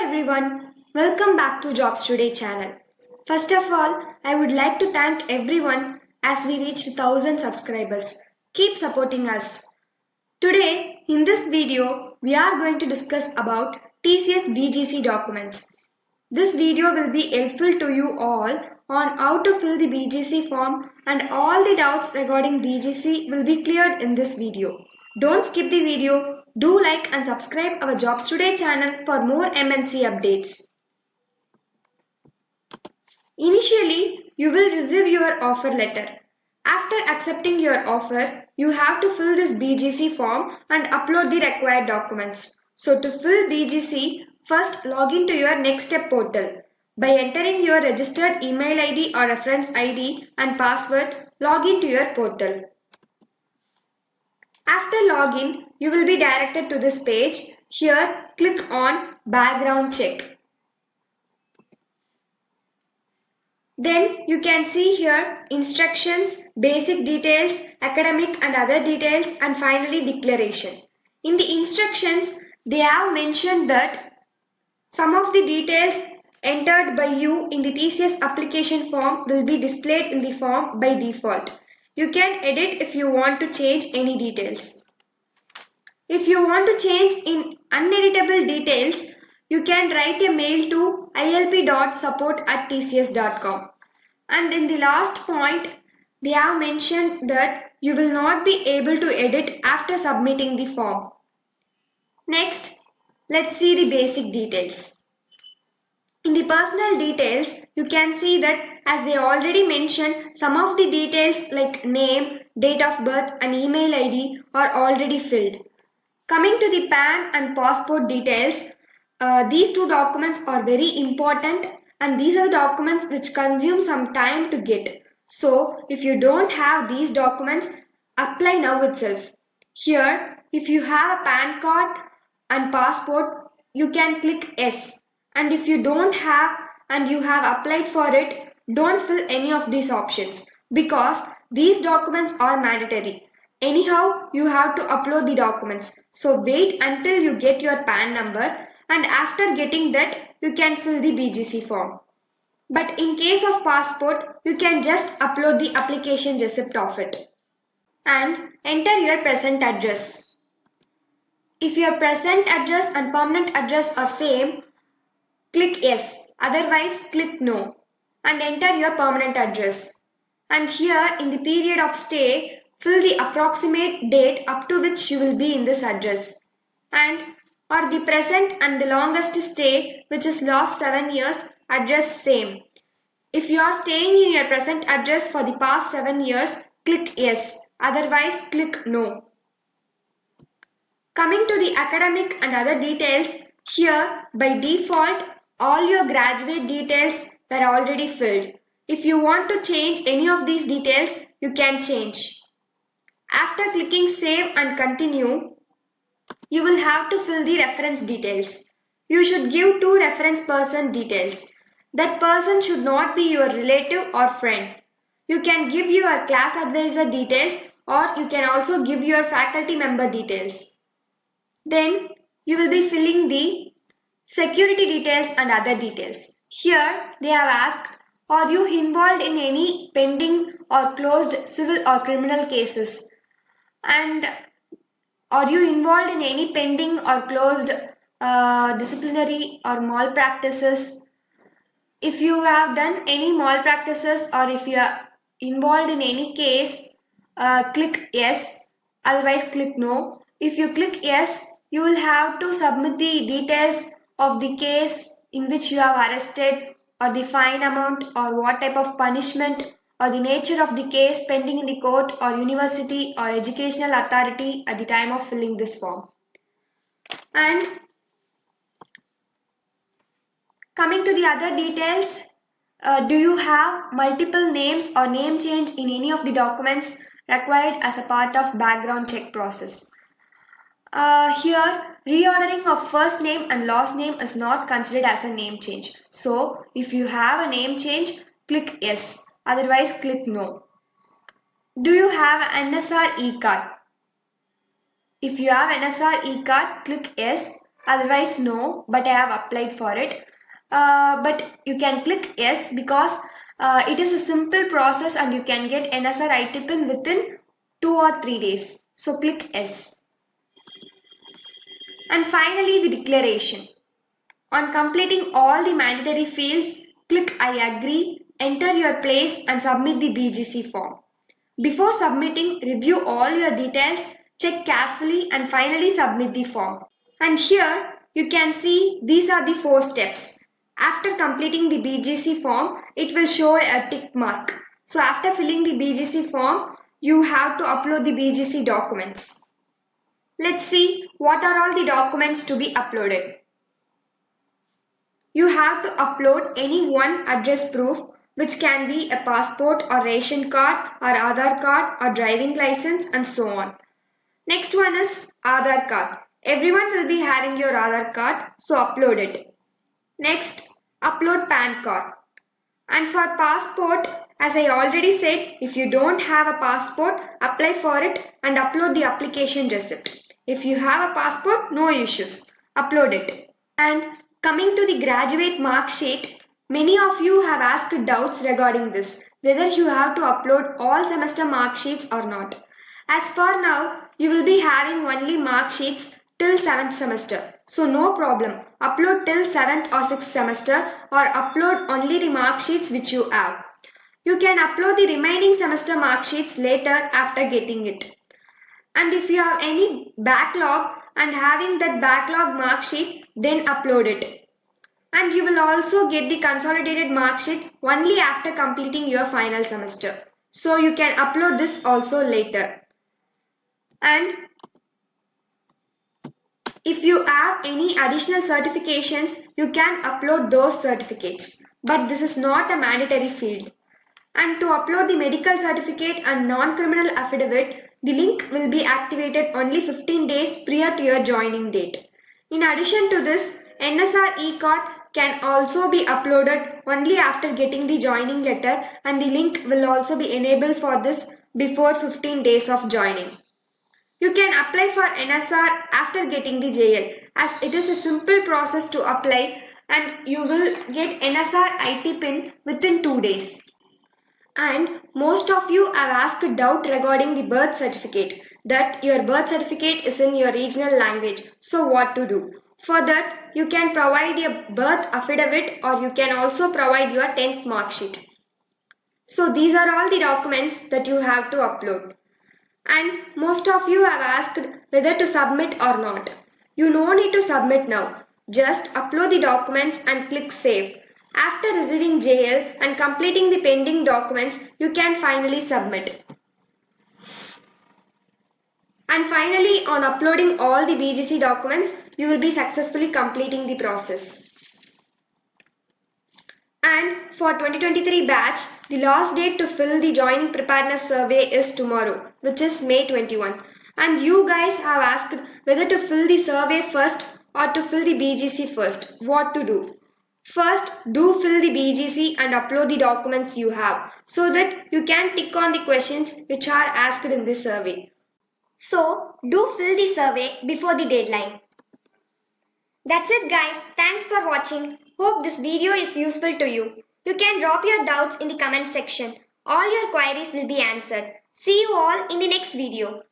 everyone, welcome back to Jobs Today channel. First of all, I would like to thank everyone as we reached 1000 subscribers. Keep supporting us. Today, in this video, we are going to discuss about TCS BGC documents. This video will be helpful to you all on how to fill the BGC form, and all the doubts regarding BGC will be cleared in this video. Don't skip the video. Do like and subscribe our Jobs Today channel for more MNC updates. Initially, you will receive your offer letter. After accepting your offer, you have to fill this BGC form and upload the required documents. So to fill BGC, first log into your Next Step portal. By entering your registered email ID or reference ID and password, log into your portal. After login, you will be directed to this page. Here, click on Background Check. Then you can see here instructions, basic details, academic and other details, and finally declaration. In the instructions, they have mentioned that some of the details entered by you in the TCS application form will be displayed in the form by default. You can edit if you want to change any details. If you want to change in uneditable details, you can write a mail to ilp.support@tcs.com. And in the last point, they have mentioned that you will not be able to edit after submitting the form. Next, let's see the basic details. In the personal details, you can see that as they already mentioned, some of the details like name, date of birth and email ID are already filled. Coming to the PAN and passport details, these two documents are very important, and these are the documents which consume some time to get. So if you don't have these documents, apply now itself. Here, if you have a PAN card and passport, you can click yes. And if you don't have and you have applied for it, don't fill any of these options because these documents are mandatory. Anyhow, you have to upload the documents. So wait until you get your PAN number, and after getting that, you can fill the BGC form. But in case of passport, you can just upload the application receipt of it. And enter your present address. If your present address and permanent address are same, click yes. Otherwise, click no. And enter your permanent address. And here in the period of stay, fill the approximate date up to which you will be in this address. And or the present and the longest stay, which is last 7 years, address same. If you are staying in your present address for the past 7 years, click yes. Otherwise, click no. Coming to the academic and other details, here by default, all your graduate details were already filled. If you want to change any of these details, you can change. After clicking save and continue, you will have to fill the reference details. You should give 2 reference person details. That person should not be your relative or friend. You can give your class advisor details, or you can also give your faculty member details. Then you will be filling the security details and other details. Here they have asked, are you involved in any pending or closed civil or criminal cases? And are you involved in any pending or closed disciplinary or malpractices? If you have done any malpractices or if you are involved in any case, click yes. Otherwise, click no. If you click yes, you will have to submit the details of the case in which you have arrested, or the fine amount, or what type of punishment, or the nature of the case pending in the court or university or educational authority at the time of filling this form. And coming to the other details, do you have multiple names or name change in any of the documents required as a part of background check process? Here, reordering of first name and last name is not considered as a name change. So, if you have a name change, click yes. Otherwise, click no. Do you have NSR e-card? If you have NSR e-card, click yes. otherwise no, but I have applied for it. But you can click yes because it is a simple process and you can get NSR IT pin within 2 or 3 days. So click yes. And finally the declaration. On completing all the mandatory fields, click I agree, enter your place and submit the BGC form. Before submitting, review all your details, check carefully and finally submit the form. And here you can see these are the 4 steps. After completing the BGC form, it will show a tick mark. So after filling the BGC form, you have to upload the BGC documents. Let's see what are all the documents to be uploaded. You have to upload any one address proof which can be a passport or ration card or Aadhaar card or driving license and so on. Next one is Aadhaar card. Everyone will be having your Aadhaar card, so upload it. Next, upload PAN card. And for passport, as I already said, if you don't have a passport, apply for it and upload the application receipt. If you have a passport, no issues. Upload it. And coming to the graduate mark sheet, many of you have asked doubts regarding this, whether you have to upload all semester mark sheets or not. As for now, you will be having only mark sheets till 7th semester. So no problem. Upload till 7th or 6th semester or upload only the mark sheets which you have. You can upload the remaining semester mark sheets later after getting it. And if you have any backlog and having that backlog mark sheet, then upload it. And you will also get the consolidated mark sheet only after completing your final semester. So you can upload this also later. And if you have any additional certifications, you can upload those certificates. But this is not a mandatory field. And to upload the medical certificate and non-criminal affidavit, the link will be activated only 15 days prior to your joining date. In addition to this, NSR e-card can also be uploaded only after getting the joining letter and the link will also be enabled for this before 15 days of joining. You can apply for NSR after getting the JL as it is a simple process to apply and you will get NSR IT pin within 2 days. And most of you have asked doubt regarding the birth certificate, that your birth certificate is in your regional language. So what to do? For that, you can provide your birth affidavit or you can also provide your 10th mark sheet. So these are all the documents that you have to upload. And most of you have asked whether to submit or not. You no need to submit now. Just upload the documents and click save. After receiving JL and completing the pending documents, you can finally submit. And finally, on uploading all the BGC documents, you will be successfully completing the process. And for 2023 batch, the last date to fill the joining preparedness survey is tomorrow, which is May 21. And you guys have asked whether to fill the survey first or to fill the BGC first. What to do? First, do fill the BGC and upload the documents you have so that you can tick on the questions which are asked in this survey. So, do fill the survey before the deadline. That's it guys. Thanks for watching. Hope this video is useful to you. You can drop your doubts in the comment section. All your queries will be answered. See you all in the next video.